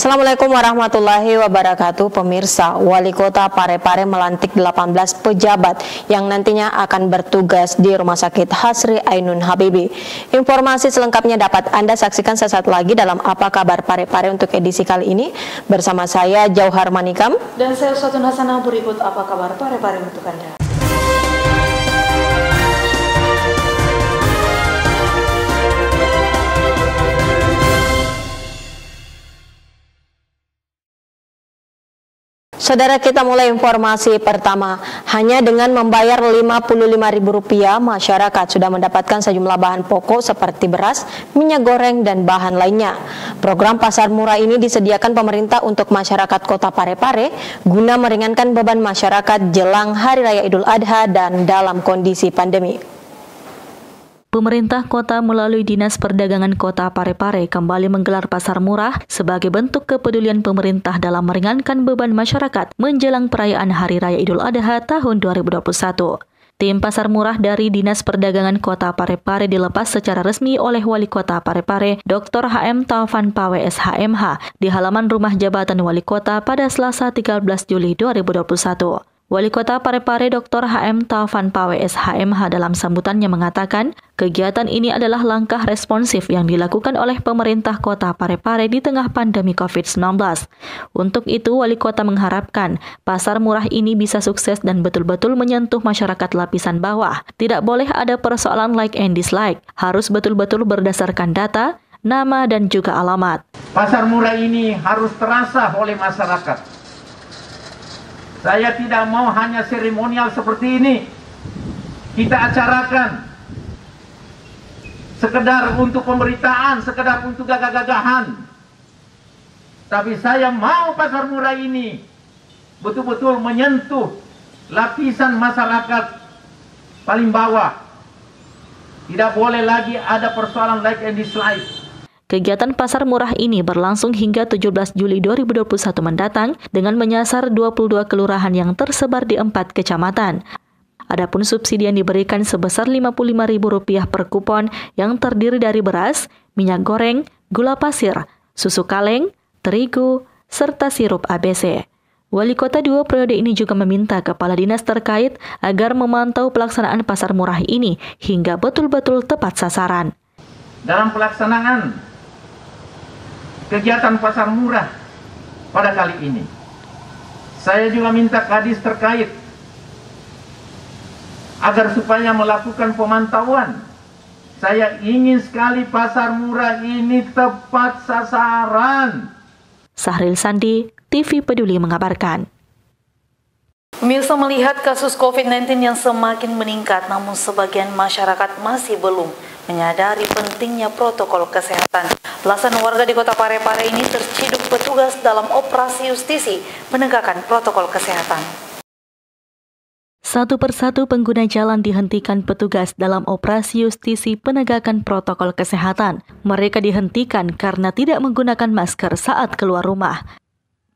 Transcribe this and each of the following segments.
Assalamualaikum warahmatullahi wabarakatuh. Pemirsa, Wali Kota Parepare melantik 18 pejabat yang nantinya akan bertugas di Rumah Sakit Hasri Ainun Habibie. Informasi selengkapnya dapat Anda saksikan sesaat lagi dalam Apa Kabar Parepare untuk edisi kali ini. Bersama saya Jauhar Manikam dan saya Ustazun Hasanah. Berikut Apa Kabar Parepare untuk Anda. Saudara, kita mulai informasi pertama. Hanya dengan membayar Rp55.000, masyarakat sudah mendapatkan sejumlah bahan pokok seperti beras, minyak goreng, dan bahan lainnya. Program pasar murah ini disediakan pemerintah untuk masyarakat Kota Parepare guna meringankan beban masyarakat jelang Hari Raya Idul Adha dan dalam kondisi pandemi. Pemerintah kota melalui Dinas Perdagangan Kota Parepare kembali menggelar pasar murah sebagai bentuk kepedulian pemerintah dalam meringankan beban masyarakat menjelang perayaan Hari Raya Idul Adha tahun 2021. Tim pasar murah dari Dinas Perdagangan Kota Parepare dilepas secara resmi oleh Wali Kota Parepare, Dr. HM Taufan Pawes HMH, di halaman rumah jabatan Wali Kota pada Selasa 13 Juli 2021. Wali Kota Parepare Dr. HM Taufan Pawes HMH dalam sambutannya mengatakan, kegiatan ini adalah langkah responsif yang dilakukan oleh pemerintah Kota Parepare di tengah pandemi COVID-19. Untuk itu, Wali Kota mengharapkan pasar murah ini bisa sukses dan betul-betul menyentuh masyarakat lapisan bawah. Tidak boleh ada persoalan like and dislike, harus betul-betul berdasarkan data, nama, dan juga alamat. Pasar murah ini harus terasa oleh masyarakat. Saya tidak mau hanya seremonial seperti ini kita acarakan sekedar untuk pemberitaan, sekedar untuk gagah-gagahan. Tapi saya mau pasar murah ini betul-betul menyentuh lapisan masyarakat paling bawah. Tidak boleh lagi ada persoalan like and dislike. Kegiatan pasar murah ini berlangsung hingga 17 Juli 2021 mendatang dengan menyasar 22 kelurahan yang tersebar di 4 kecamatan. Adapun subsidi yang diberikan sebesar Rp55.000 per kupon yang terdiri dari beras, minyak goreng, gula pasir, susu kaleng, terigu, serta sirup ABC. Wali Kota 2 periode ini juga meminta kepala dinas terkait agar memantau pelaksanaan pasar murah ini hingga betul-betul tepat sasaran. Dalam pelaksanaan kegiatan pasar murah pada kali ini, saya juga minta Kadis terkait agar supaya melakukan pemantauan. Saya ingin sekali pasar murah ini tepat sasaran. Sahril Sandi, TV Peduli mengabarkan. Pemirsa, melihat kasus COVID-19 yang semakin meningkat, namun sebagian masyarakat masih belum menyadari pentingnya protokol kesehatan. Belasan warga di Kota Parepare ini terciduk petugas dalam operasi justisi penegakan protokol kesehatan. Satu persatu pengguna jalan dihentikan petugas dalam operasi justisi penegakan protokol kesehatan. Mereka dihentikan karena tidak menggunakan masker saat keluar rumah.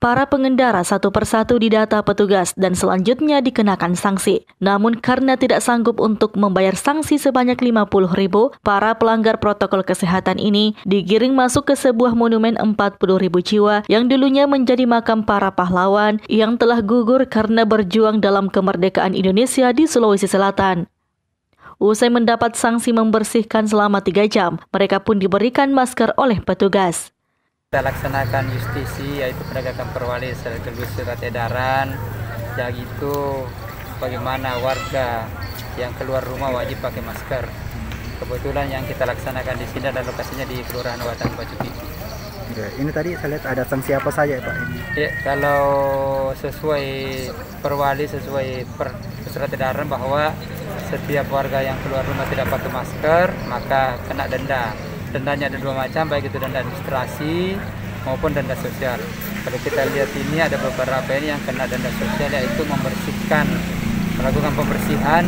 Para pengendara satu persatu didata petugas dan selanjutnya dikenakan sanksi. Namun karena tidak sanggup untuk membayar sanksi sebanyak Rp50.000, para pelanggar protokol kesehatan ini digiring masuk ke sebuah monumen 40.000 jiwa yang dulunya menjadi makam para pahlawan yang telah gugur karena berjuang dalam kemerdekaan Indonesia di Sulawesi Selatan. Usai mendapat sanksi membersihkan selama 3 jam, mereka pun diberikan masker oleh petugas. Kita laksanakan justisi, yaitu penegakan perwali sekaligus surat edaran. Yang itu bagaimana warga yang keluar rumah wajib pakai masker. Kebetulan yang kita laksanakan di sini adalah lokasinya di Kelurahan Watan Batu Gigi. Ini tadi saya lihat ada sanksi apa saja Pak? Ya, kalau sesuai perwali, sesuai surat edaran bahwa setiap warga yang keluar rumah tidak pakai masker maka kena denda. Dendanya ada 2 macam, baik itu denda administrasi maupun denda sosial. Kalau kita lihat ini ada beberapa ini yang kena denda sosial, yaitu melakukan pembersihan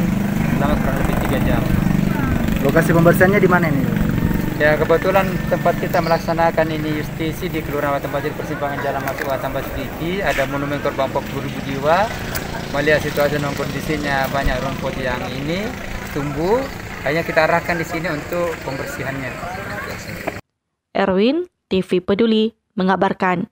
selama kurang lebih 3 jam. Lokasi pembersihannya di mana ini? Ya, kebetulan tempat kita melaksanakan ini justisi di Kelurahan Watan Batu, persimpangan jalan masuk Watan Batu Gigi. Ada monumen korban 40.000 jiwa. Melihat situasi dan kondisinya banyak rumput yang ini tumbuh, hanya kita arahkan di sini untuk pembersihannya. Erwin, TV Peduli mengabarkan.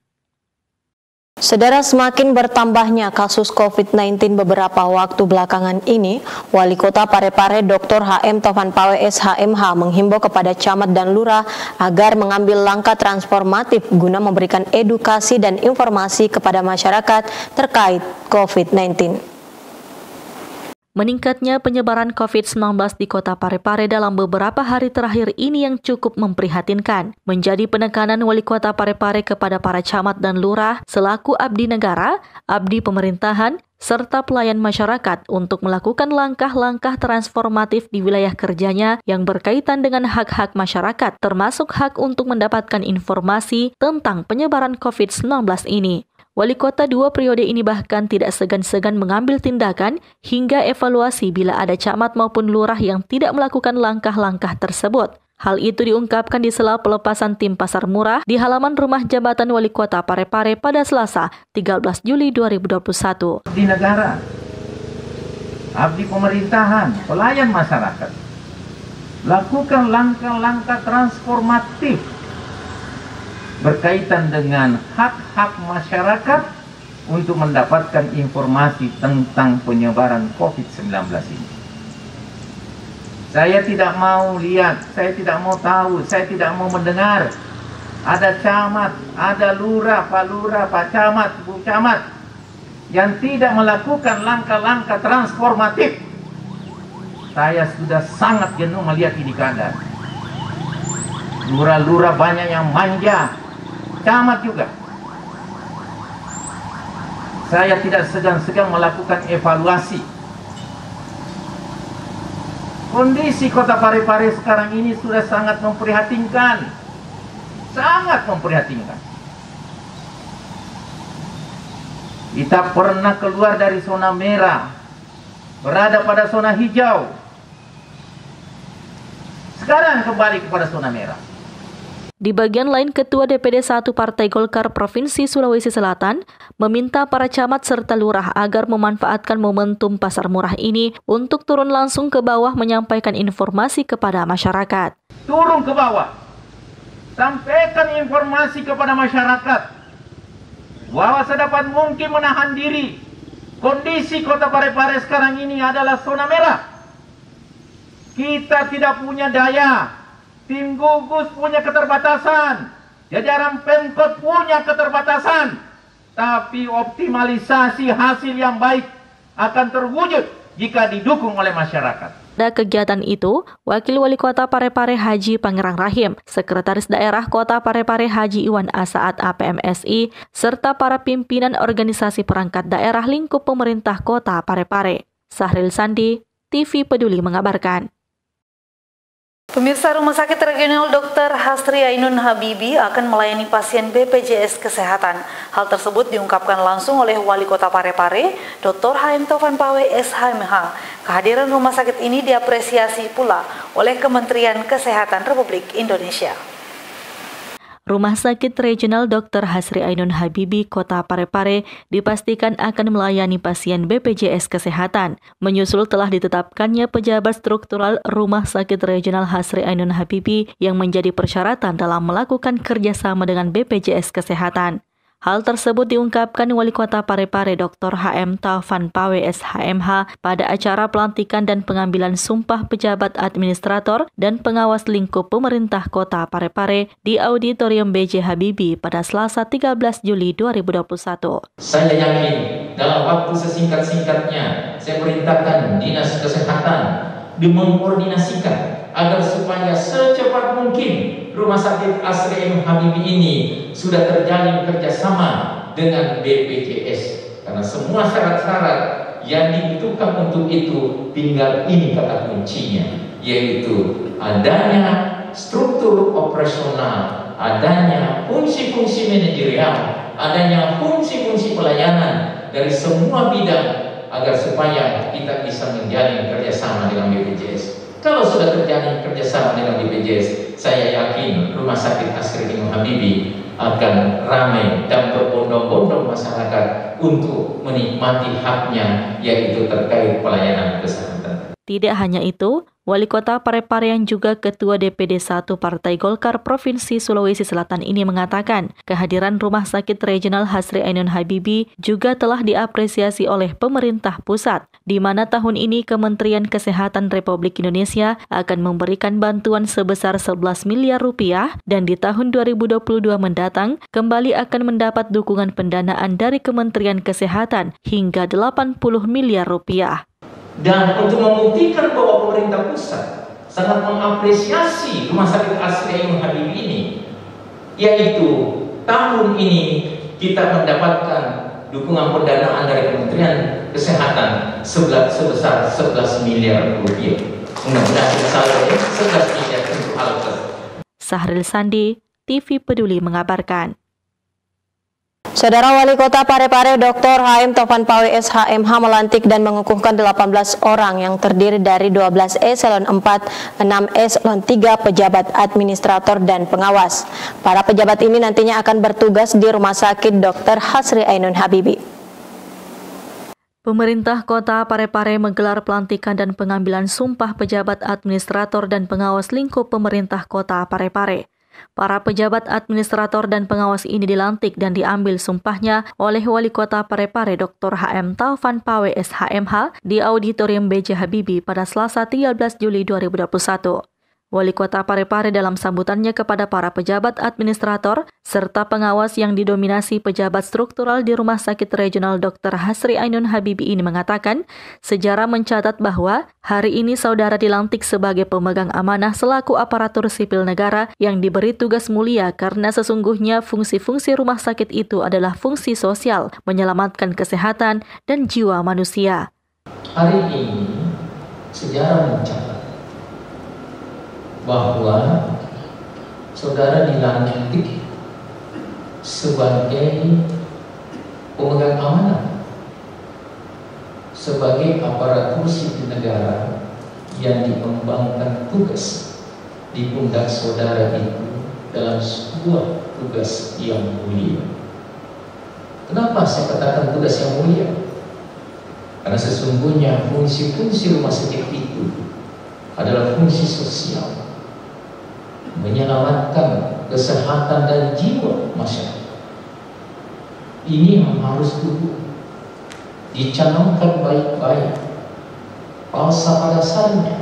Saudara, semakin bertambahnya kasus COVID-19 beberapa waktu belakangan ini, Wali Kota Parepare Dr. HM Taufan Pawe SHMH menghimbau kepada camat dan lurah agar mengambil langkah transformatif guna memberikan edukasi dan informasi kepada masyarakat terkait COVID-19. Meningkatnya penyebaran COVID-19 di Kota Parepare dalam beberapa hari terakhir ini yang cukup memprihatinkan, menjadi penekanan Wali Kota Parepare kepada para camat dan lurah selaku abdi negara, abdi pemerintahan, serta pelayan masyarakat untuk melakukan langkah-langkah transformatif di wilayah kerjanya yang berkaitan dengan hak-hak masyarakat, termasuk hak untuk mendapatkan informasi tentang penyebaran COVID-19 ini. Wali kota 2 periode ini bahkan tidak segan-segan mengambil tindakan hingga evaluasi bila ada camat maupun lurah yang tidak melakukan langkah-langkah tersebut. Hal itu diungkapkan di sela pelepasan tim Pasar Murah di halaman rumah jabatan Wali Kota Parepare pada Selasa, 13 Juli 2021. Di negara, abdi pemerintahan, pelayan masyarakat, lakukan langkah-langkah transformatif berkaitan dengan hak-hak masyarakat untuk mendapatkan informasi tentang penyebaran COVID-19 ini. Saya tidak mau lihat, saya tidak mau tahu, saya tidak mau mendengar ada camat, ada lurah, pak camat, bu camat yang tidak melakukan langkah-langkah transformatif. Saya sudah sangat jenuh melihat ini keadaan. Lurah-lurah banyak yang manja, camat juga. Saya tidak segan-segan melakukan evaluasi. Kondisi Kota Parepare sekarang ini sudah sangat memprihatinkan. Sangat memprihatinkan. Kita pernah keluar dari zona merah, berada pada zona hijau. Sekarang kembali kepada zona merah. Di bagian lain, Ketua DPD 1 Partai Golkar Provinsi Sulawesi Selatan meminta para camat serta lurah agar memanfaatkan momentum Pasar Murah ini untuk turun langsung ke bawah menyampaikan informasi kepada masyarakat. Turun ke bawah, sampaikan informasi kepada masyarakat bahwa sedapat mungkin menahan diri. Kondisi Kota Parepare sekarang ini adalah zona merah. Kita tidak punya daya. Tim gugus punya keterbatasan, jajaran Pemkot punya keterbatasan, tapi optimalisasi hasil yang baik akan terwujud jika didukung oleh masyarakat. Pada kegiatan itu, Wakil Wali Kota Parepare Haji Pangerang Rahim, Sekretaris Daerah Kota Parepare Haji Iwan Asaat APMSI, serta para pimpinan organisasi perangkat daerah lingkup pemerintah Kota Parepare. Sahril Sandi, TV Peduli mengabarkan. Pemirsa, Rumah Sakit Regional Dr. Hasri Ainun Habibi akan melayani pasien BPJS Kesehatan. Hal tersebut diungkapkan langsung oleh Wali Kota Parepare, Dr. HM Taufan Pawe SHMH. Kehadiran rumah sakit ini diapresiasi pula oleh Kementerian Kesehatan Republik Indonesia. Rumah Sakit Regional Dr. Hasri Ainun Habibi Kota Parepare dipastikan akan melayani pasien BPJS Kesehatan. Menyusul telah ditetapkannya pejabat struktural Rumah Sakit Regional Hasri Ainun Habibi yang menjadi persyaratan dalam melakukan kerjasama dengan BPJS Kesehatan. Hal tersebut diungkapkan Wali Kota Parepare Dr. HM Taufan Pawe SHMH pada acara pelantikan dan pengambilan sumpah pejabat administrator dan pengawas lingkup pemerintah Kota Parepare di Auditorium B.J. Habibie pada Selasa 13 Juli 2021. Saya yakin dalam waktu sesingkat-singkatnya saya perintahkan Dinas Kesehatan mengkoordinasikan agar supaya secepat mungkin Rumah Sakit Hasri Ainun Habibi ini sudah terjalin kerjasama dengan BPJS, karena semua syarat-syarat yang dibutuhkan untuk itu tinggal ini kata kuncinya, yaitu adanya struktur operasional, adanya fungsi-fungsi manajerial, adanya fungsi-fungsi pelayanan dari semua bidang agar supaya kita bisa menjalin kerjasama dengan BPJS. Kalau sudah terjalin kerjasama dengan BPJS, saya yakin Rumah Sakit Hasri Ainun Habibi akan ramai dan berbondong-bondong masyarakat untuk menikmati haknya, yaitu terkait pelayanan kesehatan. Tidak hanya itu, Wali Kota Parepare yang juga Ketua DPD 1 Partai Golkar Provinsi Sulawesi Selatan ini mengatakan kehadiran Rumah Sakit Regional Hasri Ainun Habibie juga telah diapresiasi oleh pemerintah pusat, di mana tahun ini Kementerian Kesehatan Republik Indonesia akan memberikan bantuan sebesar 11 miliar rupiah dan di tahun 2022 mendatang kembali akan mendapat dukungan pendanaan dari Kementerian Kesehatan hingga 80 miliar rupiah. Dan untuk membuktikan bahwa pemerintah pusat sangat mengapresiasi Rumah Sakit Hasri Ainun Habibie ini, yaitu tahun ini kita mendapatkan dukungan pendanaan dari Kementerian Kesehatan sebesar 11 miliar rupiah. Mudah-mudahan saldo 11 miliar untuk hal tersebut. Sahril Sandi, TV Peduli mengabarkan. Saudara Wali Kota Parepare Dr. H.M. Taufan Pawe SHMH melantik dan mengukuhkan 18 orang yang terdiri dari 12 eselon 4, 6 eselon 3 pejabat administrator dan pengawas. Para pejabat ini nantinya akan bertugas di Rumah Sakit Dr. Hasri Ainun Habibie. Pemerintah Kota Parepare menggelar pelantikan dan pengambilan sumpah pejabat administrator dan pengawas lingkup pemerintah Kota Parepare. Para pejabat administrator dan pengawas ini dilantik dan diambil sumpahnya oleh Wali Kota Parepare Dr. H.M. Taufan Pawe SHMH di Auditorium B.J. Habibie pada Selasa 13 Juli 2021. Wali Kota Parepare dalam sambutannya kepada para pejabat administrator serta pengawas yang didominasi pejabat struktural di Rumah Sakit Regional Dr. Hasri Ainun Habibie ini mengatakan, sejarah mencatat bahwa hari ini saudara dilantik sebagai pemegang amanah selaku aparatur sipil negara yang diberi tugas mulia karena sesungguhnya fungsi-fungsi rumah sakit itu adalah fungsi sosial, menyelamatkan kesehatan dan jiwa manusia. Hari ini sejarah mencatat bahwa saudara dilantik sebagai pemegang amanah, sebagai aparatur sipil negara yang dikembangkan tugas di pundak saudara itu dalam sebuah tugas yang mulia. Kenapa saya katakan tugas yang mulia? Karena sesungguhnya fungsi-fungsi rumah sakit itu adalah fungsi sosial, menyelamatkan kesehatan dan jiwa masyarakat. Ini yang harus dulu dicanangkan baik-baik. Pada dasarnya,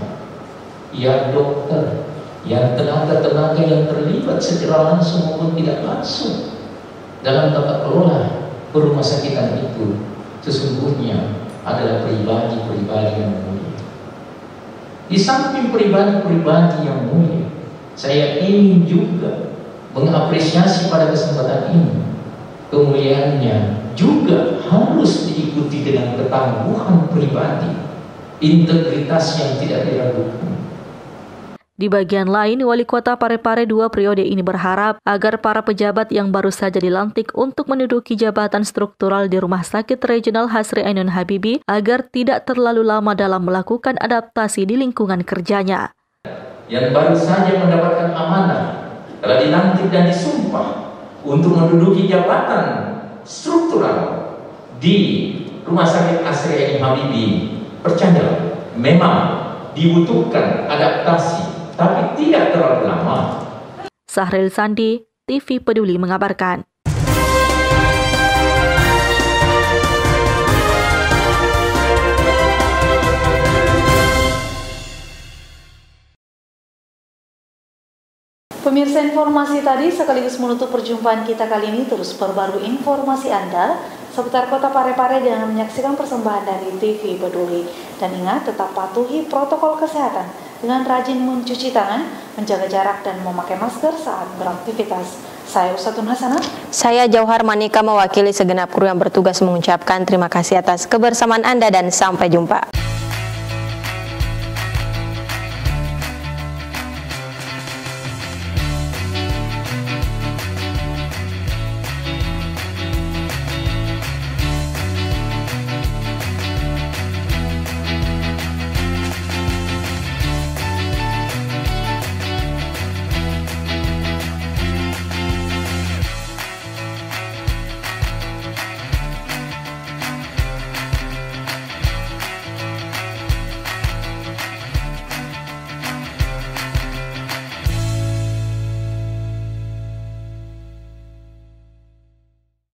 yang dokter, yang tenaga-tenaga yang terlibat secara langsung maupun tidak langsung dalam tata kelola rumah sakitan itu sesungguhnya adalah pribadi-pribadi yang mulia. Di samping pribadi-pribadi yang mulia, saya ingin juga mengapresiasi pada kesempatan ini kemuliaannya juga harus diikuti dengan ketangguhan pribadi, integritas yang tidak diragukan. Di bagian lain, Wali Kota Parepare 2 periode ini berharap agar para pejabat yang baru saja dilantik untuk menduduki jabatan struktural di Rumah Sakit Regional Hasri Ainun Habibie agar tidak terlalu lama dalam melakukan adaptasi di lingkungan kerjanya. Yang baru saja mendapatkan amanah telah dilantik dan disumpah untuk menduduki jabatan struktural di Rumah Sakit Hasri Ainun Habibie. Percayalah, memang dibutuhkan adaptasi, tapi tidak terlalu lama. Sahril Sandi, TV Peduli mengabarkan. Pemirsa, informasi tadi sekaligus menutup perjumpaan kita kali ini. Terus perbarui informasi Anda seputar Kota Parepare dengan menyaksikan persembahan dari TV Peduli. Dan ingat, tetap patuhi protokol kesehatan dengan rajin mencuci tangan, menjaga jarak dan memakai masker saat beraktivitas. Saya Ustazun Hasanah. Saya Jauhar Manika mewakili segenap kru yang bertugas mengucapkan terima kasih atas kebersamaan Anda dan sampai jumpa.